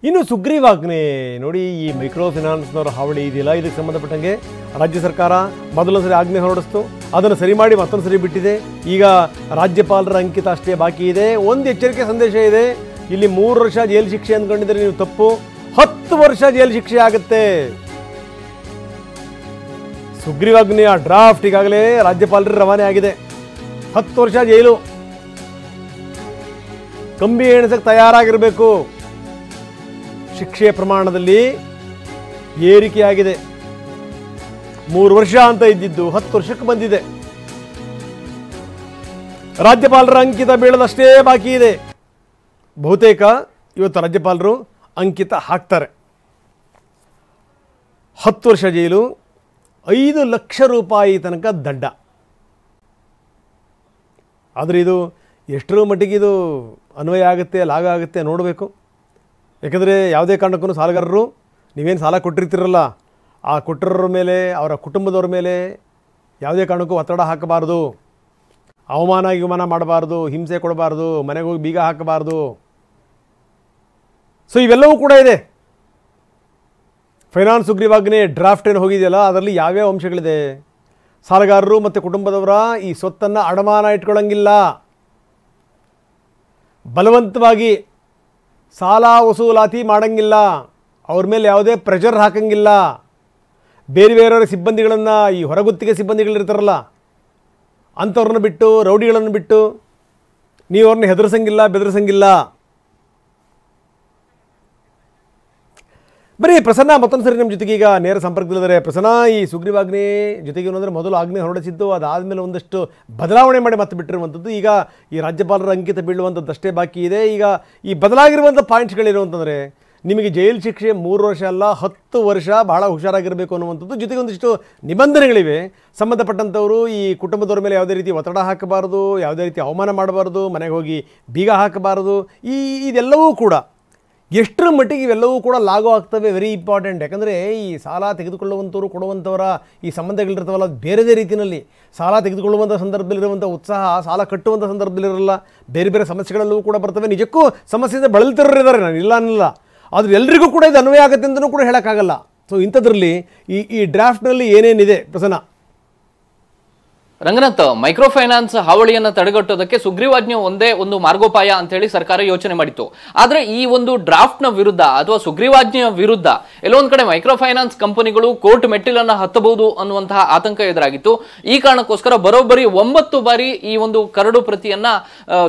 ಇನ್ನು ಸುಗ್ರೀವಾಜ್ಞೆ ನೋಡಿ, ಈ ಮೈಕ್ರೋ ಫೈನಾನ್ಸ್ನವರ ಹಾವಳಿ ಇದೆಯಲ್ಲ, ಇದಕ್ಕೆ ಸಂಬಂಧಪಟ್ಟಂಗೆ ರಾಜ್ಯ ಸರ್ಕಾರ ಮೊದಲೊಂದು ಸರಿ ಆಜ್ಞೆ ಹೊರಡಿಸ್ತು, ಅದನ್ನು ಸರಿ ಮಾಡಿ ಮತ್ತೊಂದು ಸರಿ ಬಿಟ್ಟಿದೆ. ಈಗ ರಾಜ್ಯಪಾಲರ ಅಂಕಿತ ಅಷ್ಟೇ ಬಾಕಿ ಇದೆ. ಒಂದು ಎಚ್ಚರಿಕೆ ಸಂದೇಶ ಇದೆ, ಇಲ್ಲಿ 3 ವರ್ಷ ಜೈಲು ಶಿಕ್ಷೆ ಅಂದ್ಕೊಂಡಿದ್ರೆ ನೀವು ತಪ್ಪು, 10 ವರ್ಷ ಜೈಲು ಶಿಕ್ಷೆ ಆಗುತ್ತೆ. ಸುಗ್ರೀವಾಜ್ಞೆಯ ಡ್ರಾಫ್ಟ್ ಈಗಾಗಲೇ ರಾಜ್ಯಪಾಲರಿಗೆ ರವಾನೆ ಆಗಿದೆ. 10 ವರ್ಷ ಜೈಲು, ಕಂಬಿ ಎಣಿಸಕ್ಕೆ ತಯಾರಾಗಿರಬೇಕು. ಶಿಕ್ಷೆಯ ಪ್ರಮಾಣದಲ್ಲಿ ಏರಿಕೆಯಾಗಿದೆ. 3 ವರ್ಷ ಅಂತ ಇದ್ದಿದ್ದು 10 ವರ್ಷಕ್ಕೆ ಬಂದಿದೆ. ರಾಜ್ಯಪಾಲರ ಅಂಕಿತ ಬೀಳದಷ್ಟೇ ಬಾಕಿ ಇದೆ. ಬಹುತೇಕ ಇವತ್ತು ರಾಜ್ಯಪಾಲರು ಅಂಕಿತ ಹಾಕ್ತಾರೆ. 10 ವರ್ಷ ಜೈಲು, 5 ಲಕ್ಷ ರೂಪಾಯಿ ತನಕ ದಂಡ. ಆದರೆ ಇದು ಎಷ್ಟರ ಮಟ್ಟಿಗೆ ಇದು ಅನ್ವಯ ಆಗುತ್ತೆ, ಲಾಗ ಆಗುತ್ತೆ ನೋಡಬೇಕು. ಯಾಕಂದರೆ ಯಾವುದೇ ಕಾರಣಕ್ಕೂ ಸಾಲಗಾರರು ನೀವೇನು ಸಾಲ ಕೊಟ್ಟಿರ್ತೀರಲ್ಲ, ಆ ಕೊಟ್ಟಿರೋರ ಮೇಲೆ, ಅವರ ಕುಟುಂಬದವ್ರ ಮೇಲೆ ಯಾವುದೇ ಕಾರಣಕ್ಕೂ ಒತ್ತಡ ಹಾಕಬಾರ್ದು, ಅವಮಾನ ಮಾಡಬಾರ್ದು, ಹಿಂಸೆ ಕೊಡಬಾರ್ದು, ಮನೆಗೆ ಹೋಗಿ ಬೀಗ ಹಾಕಬಾರ್ದು. ಸೊ ಇವೆಲ್ಲವೂ ಕೂಡ ಇದೆ. ಫೈನಾನ್ಸ್ ಸುಗ್ರೀವಾಜ್ಞೆ ಡ್ರಾಫ್ಟ್ ಏನು ಹೋಗಿದೆಯಲ್ಲ, ಅದರಲ್ಲಿ ಯಾವ್ಯಾವ ಅಂಶಗಳಿದೆ. ಸಾಲಗಾರರು ಮತ್ತು ಕುಟುಂಬದವರ ಈ ಸ್ವತ್ತನ್ನು ಅಡಮಾನ ಇಟ್ಕೊಳ್ಳೋಂಗಿಲ್ಲ, ಬಲವಂತವಾಗಿ ಸಾಲ ವಸೂಲಾತಿ ಮಾಡೋಂಗಿಲ್ಲ, ಅವ್ರ ಮೇಲೆ ಯಾವುದೇ ಪ್ರೆಷರ್ ಹಾಕಂಗಿಲ್ಲ. ಬೇರೆಯವರ ಸಿಬ್ಬಂದಿಗಳನ್ನು, ಈ ಹೊರಗುತ್ತಿಗೆ ಸಿಬ್ಬಂದಿಗಳಿರ್ತಾರಲ್ಲ ಅಂಥವ್ರನ್ನ ಬಿಟ್ಟು, ರೌಡಿಗಳನ್ನು ಬಿಟ್ಟು ನೀವು ಅವ್ರನ್ನ ಹೆದರ್ಸಂಗಿಲ್ಲ, ಬೆದರ್ಸಂಗಿಲ್ಲ. ಬರೀ ಪ್ರಸನ್ನ ಮತ್ತೊಂದು ಸರಿ ನಮ್ಮ ಜೊತೆಗೆ ಈಗ ನೇರ ಸಂಪರ್ಕದಲ್ಲಿದ್ದಾರೆ. ಪ್ರಸನ್ನ, ಈ ಸುಗ್ರೀವಾಜ್ಞೆ ಜೊತೆಗೆ ಏನಂದರೆ ಮೊದಲು ಆಜ್ಞೆ ಹೊರಡಿಸಿದ್ದು, ಅದಾದಮೇಲೆ ಒಂದಷ್ಟು ಬದಲಾವಣೆ ಮಾಡಿ ಮತ್ತೆ ಬಿಟ್ಟಿರುವಂಥದ್ದು. ಈಗ ಈ ರಾಜ್ಯಪಾಲರ ಅಂಕಿತ ಬೀಳುವಂಥದ್ದಷ್ಟೇ ಬಾಕಿ ಇದೆ. ಈಗ ಈ ಬದಲಾಗಿರುವಂಥ ಪಾಯಿಂಟ್ಸ್ಗಳೇನು ಅಂತಂದರೆ, ನಿಮಗೆ ಜೈಲು ಶಿಕ್ಷೆ 3 ವರ್ಷ ಅಲ್ಲ 10 ವರ್ಷ, ಬಹಳ ಹುಷಾರಾಗಿರಬೇಕು ಅನ್ನುವಂಥದ್ದು. ಜೊತೆಗೆ ಒಂದಿಷ್ಟು ನಿಬಂಧನೆಗಳಿವೆ. ಸಂಬಂಧಪಟ್ಟಂಥವರು ಈ ಕುಟುಂಬದವ್ರ ಮೇಲೆ ಯಾವುದೇ ರೀತಿ ಒತ್ತಡ ಹಾಕಬಾರ್ದು, ಯಾವುದೇ ರೀತಿ ಅವಮಾನ ಮಾಡಬಾರ್ದು, ಮನೆಗೆ ಹೋಗಿ ಬೀಗ ಹಾಕಬಾರ್ದು. ಇದೆಲ್ಲವೂ ಕೂಡ ಎಷ್ಟರ ಮಟ್ಟಿಗೆ ಇವೆಲ್ಲವೂ ಕೂಡ ಲಾಗು ಆಗ್ತವೆ, ವೆರಿ ಇಂಪಾರ್ಟೆಂಟ್. ಯಾಕಂದರೆ ಈ ಸಾಲ ತೆಗೆದುಕೊಳ್ಳುವಂಥವ್ರು ಕೊಡುವಂಥವರ ಈ ಸಂಬಂಧಗಳಿರ್ತಾವಲ್ಲ, ಬೇರೆ ರೀತಿಯಲ್ಲಿ ಸಾಲ ತೆಗೆದುಕೊಳ್ಳುವಂಥ ಸಂದರ್ಭದಲ್ಲಿರುವಂಥ ಉತ್ಸಾಹ ಸಾಲ ಕಟ್ಟುವಂಥ ಸಂದರ್ಭದಲ್ಲಿರಲ್ಲ. ಬೇರೆ ಬೇರೆ ಸಮಸ್ಯೆಗಳೆಲ್ಲವೂ ಕೂಡ ಬರ್ತವೆ. ನಿಜಕ್ಕೂ ಸಮಸ್ಯೆಯಿಂದ ಬಳಲ್ತಿರೋರಿದ್ದಾರೆ, ನಾನು ಇಲ್ಲ ಅನ್ನಲ್ಲ. ಆದರೆ ಎಲ್ರಿಗೂ ಕೂಡ ಇದು ಅನ್ವಯ ಆಗುತ್ತೆ ಅಂತಲೂ ಕೂಡ ಹೇಳೋಕ್ಕಾಗಲ್ಲ. ಸೊ ಇಂಥದ್ರಲ್ಲಿ ಈ ಡ್ರಾಫ್ಟ್ನಲ್ಲಿ ಏನೇನಿದೆ ಪ್ರಸನ್ನ? ರಂಗನಾಥ್, ಮೈಕ್ರೋ ಫೈನಾನ್ಸ್ ಹಾವಳಿಯನ್ನು ತಡೆಗಟ್ಟೋದಕ್ಕೆ ಸುಗ್ರೀವಾಜ್ಞೆ ಒಂದೇ ಒಂದು ಮಾರ್ಗೋಪಾಯ ಅಂತ ಹೇಳಿ ಸರ್ಕಾರ ಯೋಚನೆ ಮಾಡಿತ್ತು. ಆದ್ರೆ ಈ ಒಂದು ಡ್ರಾಫ್ಟ್ ನ ವಿರುದ್ಧ ಅಥವಾ ಸುಗ್ರೀವಾಜ್ಞೆಯ ವಿರುದ್ಧ ಎಲ್ಲೊಂದ್ ಕಡೆ ಮೈಕ್ರೋ ಫೈನಾನ್ಸ್ ಕಂಪನಿಗಳು ಕೋರ್ಟ್ ಮೆಟ್ಟಿಲನ್ನ ಹತ್ತಬಹುದು ಅನ್ನುವಂತಹ ಆತಂಕ ಎದುರಾಗಿತ್ತು. ಈ ಕಾರಣಕ್ಕೋಸ್ಕರ ಬರೋಬ್ಬರಿ 9 ಬಾರಿ ಈ ಒಂದು ಕರಡು ಪ್ರತಿಯನ್ನ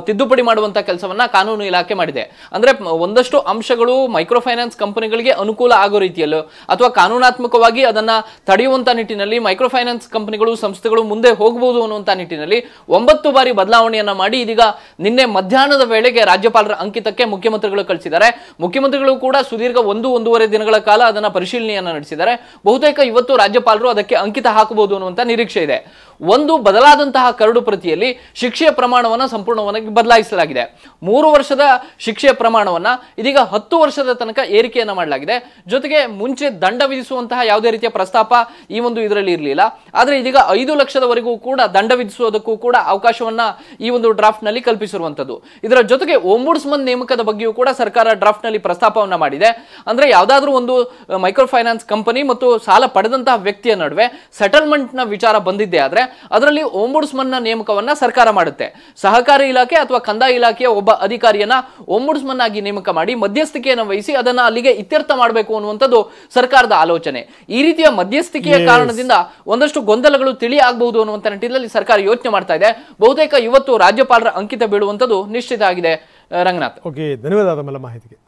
ತಿದ್ದುಪಡಿ ಮಾಡುವಂತಹ ಕೆಲಸವನ್ನ ಕಾನೂನು ಇಲಾಖೆ ಮಾಡಿದೆ. ಅಂದ್ರೆ ಒಂದಷ್ಟು ಅಂಶಗಳು ಮೈಕ್ರೋ ಫೈನಾನ್ಸ್ ಕಂಪನಿಗಳಿಗೆ ಅನುಕೂಲ ಆಗೋ ರೀತಿಯಲ್ಲೂ ಅಥವಾ ಕಾನೂನಾತ್ಮಕವಾಗಿ ಅದನ್ನ ತಡೆಯುವಂತ ನಿಟ್ಟಿನಲ್ಲಿ ಮೈಕ್ರೋ ಫೈನಾನ್ಸ್ ಕಂಪನಿಗಳು, ಸಂಸ್ಥೆಗಳು ಮುಂದೆ ಹೋಗಬಹುದು ಅನ್ನುವಂತ ನಿಟ್ಟಿನಲ್ಲಿ 9 ಬಾರಿ ಬದಲಾವಣೆಯನ್ನ ಮಾಡಿ ಇದೀಗ ನಿನ್ನೆ ಮಧ್ಯಾಹ್ನದ ವೇಳೆಗೆ ರಾಜ್ಯಪಾಲರ ಅಂಕಿತಕ್ಕೆ ಮುಖ್ಯಮಂತ್ರಿಗಳು ಕಳಿಸಿದ್ದಾರೆ. ಮುಖ್ಯಮಂತ್ರಿಗಳು ಕೂಡ ಸುದೀರ್ಘ 1-1.5 ದಿನಗಳ ಕಾಲ ಅದನ್ನ ಪರಿಶೀಲನೆಯನ್ನ ನಡೆಸಿದ್ದಾರೆ. ಬಹುತೇಕ ಇವತ್ತು ರಾಜ್ಯಪಾಲರು ಅದಕ್ಕೆ ಅಂಕಿತ ಹಾಕಬಹುದು ಅನ್ನುವಂತ ನಿರೀಕ್ಷೆ ಇದೆ. ಒಂದು ಬದಲಾದಂತಹ ಕರಡು ಪ್ರತಿಯಲ್ಲಿ ಶಿಕ್ಷೆಯ ಪ್ರಮಾಣವನ್ನ ಸಂಪೂರ್ಣವಾಗಿ ಬದಲಾಯಿಸಲಾಗಿದೆ. 3 ವರ್ಷದ ಶಿಕ್ಷೆಯ ಪ್ರಮಾಣವನ್ನ ಇದೀಗ 10 ವರ್ಷದ ತನಕ ಏರಿಕೆಯನ್ನ ಮಾಡಲಾಗಿದೆ. ಜೊತೆಗೆ ಮುಂಚೆ ದಂಡ ವಿಧಿಸುವಂತಹ ಯಾವುದೇ ರೀತಿಯ ಪ್ರಸ್ತಾಪ ಈ ಒಂದು ಇದರಲ್ಲಿ ಇರಲಿಲ್ಲ. ಆದ್ರೆ ಇದೀಗ 5 ಲಕ್ಷದವರೆಗೂ ಕೂಡ ದಂಡ ವಿಧಿಸುವುದಕ್ಕೂ ಕೂಡ ಅವಕಾಶವನ್ನ ಈ ಒಂದು ಡ್ರಾಫ್ಟ್ ನಲ್ಲಿ ಕಲ್ಪಿಸಿರುವಂತದ್ದು. ಇದರ ಜೊತೆಗೆ ಓಂಬುಡ್ಸ್ಮನ್ ನೇಮಕದ ಬಗ್ಗೆಯೂ ಕೂಡ ಸರ್ಕಾರ ಡ್ರಾಫ್ಟ್ ನಲ್ಲಿ ಪ್ರಸ್ತಾಪವನ್ನ ಮಾಡಿದೆ. ಅಂದ್ರೆ ಯಾವುದಾದ್ರೂ ಒಂದು ಮೈಕ್ರೋ ಫೈನಾನ್ಸ್ ಕಂಪನಿ ಮತ್ತು ಸಾಲ ಪಡೆದಂತಹ ವ್ಯಕ್ತಿಯ ನಡುವೆ ಸೆಟಲ್ಮೆಂಟ್ ನ ವಿಚಾರ ಬಂದಿದ್ದೆ ಆದ್ರೆ ಅದರಲ್ಲಿ ಓಂಬುಡ್ಸ್ಮನ್ ನ ನೇಮಕವನ್ನ ಸರ್ಕಾರ ಮಾಡುತ್ತೆ. ಸಹಕಾರಿ ಇಲಾಖೆ ಅಥವಾ ಕಂದಾಯ ಇಲಾಖೆಯ ಒಬ್ಬ ಅಧಿಕಾರಿಯನ್ನ ಓಂಬುಡ್ಸ್ಮನ್ ಆಗಿ ನೇಮಕ ಮಾಡಿ ಮಧ್ಯಸ್ಥಿಕೆಯನ್ನು ವಹಿಸಿ ಅದನ್ನ ಅಲ್ಲಿಗೆ ಇತ್ಯರ್ಥ ಮಾಡಬೇಕು ಅನ್ನುವಂಥದ್ದು ಸರ್ಕಾರದ ಆಲೋಚನೆ. ಈ ರೀತಿಯ ಮಧ್ಯಸ್ಥಿಕೆಯ ಕಾರಣದಿಂದ ಒಂದಷ್ಟು ಗೊಂದಲಗಳು ತಿಳಿ ಆಗಬಹುದು ಅನ್ನುವಂಥ ನಿಟ್ಟಿನಲ್ಲಿ ಸರ್ಕಾರ ಯೋಚನೆ ಮಾಡ್ತಾ ಇದೆ. ಬಹುತೇಕ ಇವತ್ತು ರಾಜ್ಯಪಾಲರ ಅಂಕಿತ ಬೀಳುವಂಥದ್ದು ನಿಶ್ಚಿತ ಆಗಿದೆ. ರಂಗನಾಥ್, ಓಕೆ, ಧನ್ಯವಾದ ಮಾಹಿತಿಗೆ.